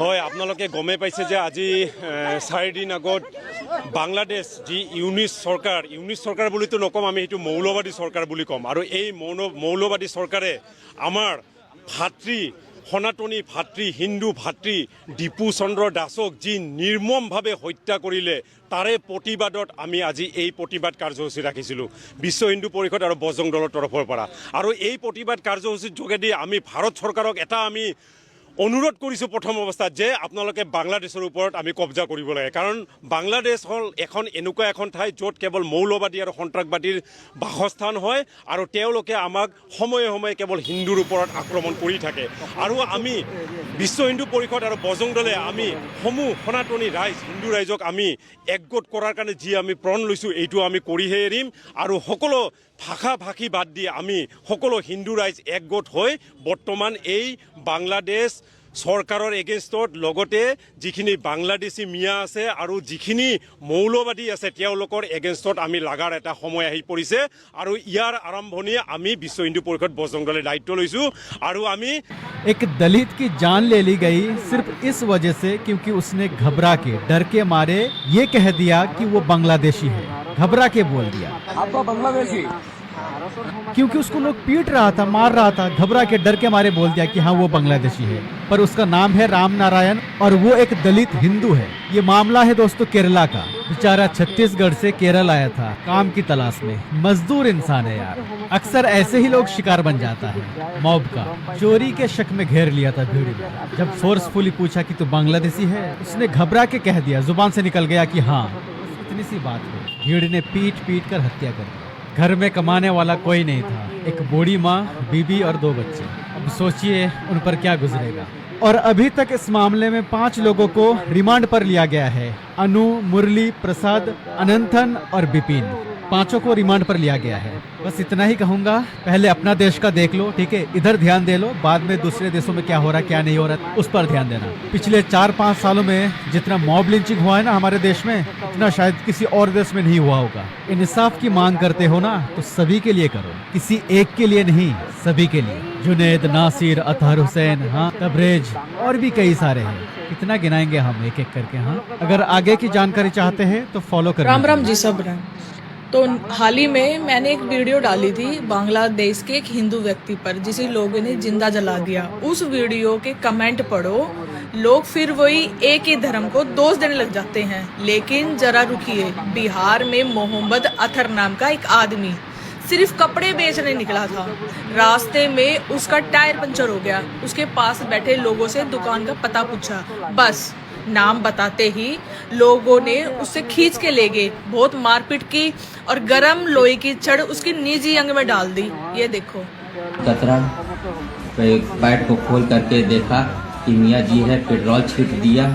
হয় আপোনালোকে গমে পাইছে যে আজি 4 দিন আগত বাংলাদেশ যি ইউনিট সরকার বলি তো নকম, আমি এইটো মৌলবাদী সরকার বুলি কম। আর এই মৌলবাদী সরকারে আমার ভাতৃ সনাতনী ভাতৃ হিন্দু ভাতৃ দীপু চন্দ্র দাসক যি নির্মমভাবে হত্যা করিলে তারে প্রতিবাদত আমি আজি এই প্রতিবাদ কার্যসূচী রাখিছিলো বিশ্ব হিন্দু পরিষদ আর বজরং দলের তরফের পৰা। আর এই প্রতিবাদ কার্যসূচীর যোগেদি আমি ভারত সরকারক এটা আমি অনুরোধ কৰিছোঁ প্ৰথম অৱস্থাত যে আপোনালোকে বাংলাদেশৰ ওপৰত আমি কব্জা কৰিব লাগে, কাৰণ বাংলাদেশ হ'ল এখন এনেকুৱা এখন ঠাই য'ত কেৱল মৌলবাদী আৰু সন্ত্ৰাসবাদীৰ বাসস্থান হয় আৰু তেওঁলোকে আমাক সময়ে সময়ে কেৱল হিন্দুৰ ওপৰত আক্ৰমণ কৰি থাকে। আৰু আমি বিশ্ব হিন্দু পৰিষদ আৰু বজৰং দলে আমি সমূহ সনাতনী ৰাইজ হিন্দু ৰাইজক আমি একগোট কৰাৰ কাৰণে যি আমি প্रण লৈছোঁ এইটো আমি কৰিহে এৰিম। আৰু সকলো ভাষা ভাষী বাদ দি আমি সকলো হিন্দু ৰাইজ একগোট হৈ বৰ্তমান এই বাংলাদেশ সরকারের এগেইনস্টত লগতে যিখিনি বাংলাদেশী মিয়া আছে আৰু যিখিনি মৌলবাদী আছে তেওঁলোকৰ এগেইনস্টত আমি লাগাৰ এটা সময় আহি পৰিছে। আৰু ইয়াৰ আৰম্ভণি আমি বিশ্ব হিন্দু পৰিষদ বজৰং দলে দায়িত্ব লৈছোঁ। আৰু আমি एक दलित की जान ले ली गई सिर्फ इस वजह से क्योंकि उसने घबरा के डर के मारे ये कह दिया कि वो बांग्लादेशी है। घबरा के बोल दिया आप तो बांग्लादेशी, क्योंकि उसको लोग पीट रहा था, मार रहा था, घबरा के डर के मारे बोल दिया कि हाँ वो बांग्लादेशी है। पर उसका नाम है राम नारायण और वो एक दलित हिंदू है। ये मामला है दोस्तों केरला का। बेचारा छत्तीसगढ़ से केरल आया था काम की तलाश में। मजदूर इंसान है यार। अक्सर ऐसे ही लोग शिकार बन जाता है मॉब का। चोरी के शक में घेर लिया था भीड़ ने। जब फोर्सफुली पूछा कि तू बांग्लादेशी है, उसने घबरा के कह दिया, जुबान से निकल गया कि हाँ। इतनी सी बात है, भीड़ ने पीट पीट कर हत्या कर दी। घर में कमाने वाला कोई नहीं था, एक बूढ़ी माँ, बीबी और 2 बच्चे। अब सोचिए उन पर क्या गुजरेगा। और अभी तक इस मामले में 5 लोगों को रिमांड पर लिया गया है। अनु, मुरली, प्रसाद, अनंतन और बिपिन, 5 को रिमांड पर लिया गया है। बस इतना ही कहूंगा, पहले अपना देश का देख लो, ठीक है, इधर ध्यान दे लो, बाद में दूसरे देशों में क्या हो रहा है क्या नहीं हो रहा है उस पर ध्यान देना। पिछले 4-5 सालों में जितना मॉब लिंचिंग हुआ है ना हमारे देश में, उतना शायद किसी और देश में नहीं हुआ होगा। इंसाफ की मांग करते हो ना तो सभी के लिए करो, किसी एक के लिए नहीं, सभी के लिए। जुनेद, नासिर, अतहर हुसैन, हाँ तबरेज और भी कई सारे हैं। कितना गिनाएंगे हम एक एक करके। हाँ, अगर आगे की जानकारी चाहते हैं तो फॉलो करें। राम राम जी सब रंग। तो हाल ही में मैंने एक वीडियो डाली थी बांग्लादेश के एक हिंदू व्यक्ति पर जिसे लोगों ने जिंदा जला दिया। उस वीडियो के कमेंट पढ़ो, लोग फिर वही एक ही धर्म को दोष देने लग जाते हैं। लेकिन जरा रुकिए, बिहार में मोहम्मद अतहर नाम का एक आदमी सिर्फ कपड़े बेचने निकला था। रास्ते में उसका टायर पंचर हो गया। उसके पास बैठे लोगों से दुकान का पता पूछा, बस नाम बताते ही लोगों ने उससे खींच के ले गए। बहुत मारपीट की और गरम लोहे की छड़ उसकी निजी अंग में डाल दी। ये देखो, कतरा पैड को खोल करके देखा कि मियाँ जी है, पेट्रोल छीट दिया।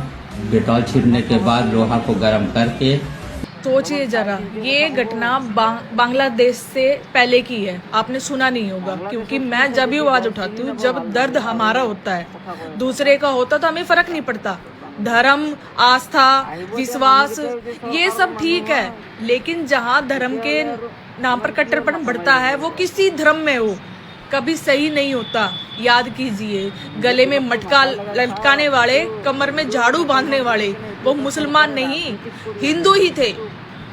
पेट्रोल छीटने के बाद लोहा को गर्म करके। सोचिए जरा, ये घटना बांग्लादेश से पहले की है, आपने सुना नहीं होगा। क्योंकि मैं जब भी आवाज उठाती हूँ जब दर्द हमारा होता है, दूसरे का होता तो हमें फर्क नहीं पड़ता। धर्म, आस्था, विश्वास ये सब ठीक है, लेकिन जहाँ धर्म के नाम पर कट्टरपन बढ़ता है वो किसी धर्म में हो, कभी सही नहीं होता। याद कीजिए, गले में मटका लटकाने वाले, कमर में झाड़ू बांधने वाले वो मुसलमान नहीं हिंदू ही थे।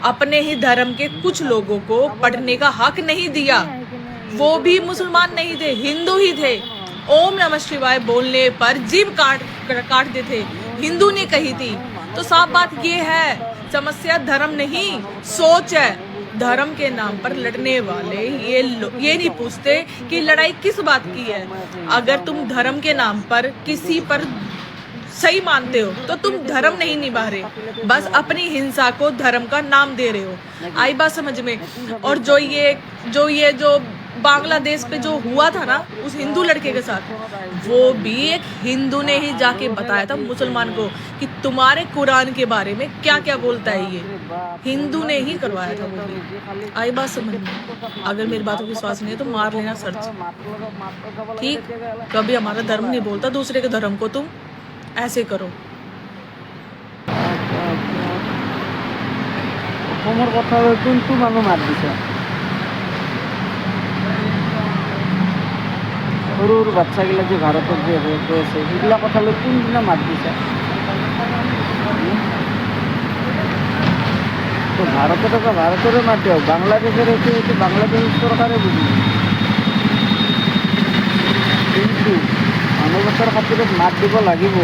अपने ही धर्म के कुछ लोगों को पढ़ने का हक नहीं दिया, वो भी मुसलमान नहीं थे, हिंदू ही थे। ओम नमः शिवाय बोलने पर जीभ काट देते, हिंदू ने कही थी। तो साफ बात ये है, समस्या धर्म नहीं सोच है। धर्म के नाम पर लड़ने वाले ये नहीं पूछते कि लड़ाई किस बात की है। अगर तुम धर्म के नाम पर किसी पर सही मानते हो तो तुम धर्म नहीं निभा रहे, बस अपनी हिंसा को धर्म का नाम दे रहे हो। आई बात समझ में। और जो बांग्लादेश पे जो हुआ था ना उस हिंदू लड़के के साथ, वो भी एक हिंदू ने ही जाके बताया था मुसलमान को कि तुम्हारे कुरान के बारे में क्या क्या बोलता है। ये हिंदू ने ही करवाया था वो भी। आई बात समझ में। अगर मेरी बातों को विश्वास नहीं है तो मार लेना सर्च, ठीक। कभी हमारा धर्म नहीं बोलता दूसरे के धर्म को तुम ऐसे करो। কথা কোনটো মানুহ মাত দিছে? সৰু সৰু বাচ্চাগিলা যে ভাৰতত যে গৈ আছে সেইবিলাক কথালৈ কোনদিনা মাত দিছে? তো ভাৰতত এটা ভাৰতৰে মাত দিয়ক, বাংলাদেশের এইটো বাংলাদেশের চৰকাৰে বুজি কিন্তু মানৱতাৰ খাতিৰত মাত দিব লাগিব,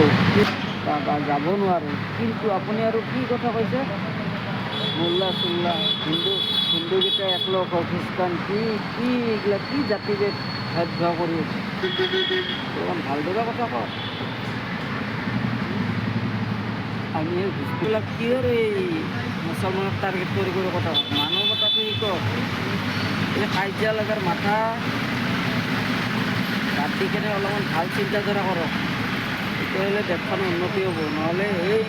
যাব নোৱাৰে। কিন্তু আপুনি আৰু কি কথা কৈছে, মোল্লা চোল্লা হিন্দুকেইটা একলগ খ্ৰীষ্টান কি কি এইগিলা কি জাতিভেদ ভেদভাৱ কৰি আছে, অলপমান ভালদৰে কথা কওক। আমি এই বস্তুবিলাক কিহৰ এই মুছলমানক টাৰ্গেট কৰি কথা কওক, মানৱতাটো শিকক। এই কাজিয়া লগাৰ মাথা ৰাতি কেনে অলপমান ভাল চিন্তাধাৰা কৰক, তেতিয়াহ'লে দেশখন উন্নতি হ'ব। নহ'লে এই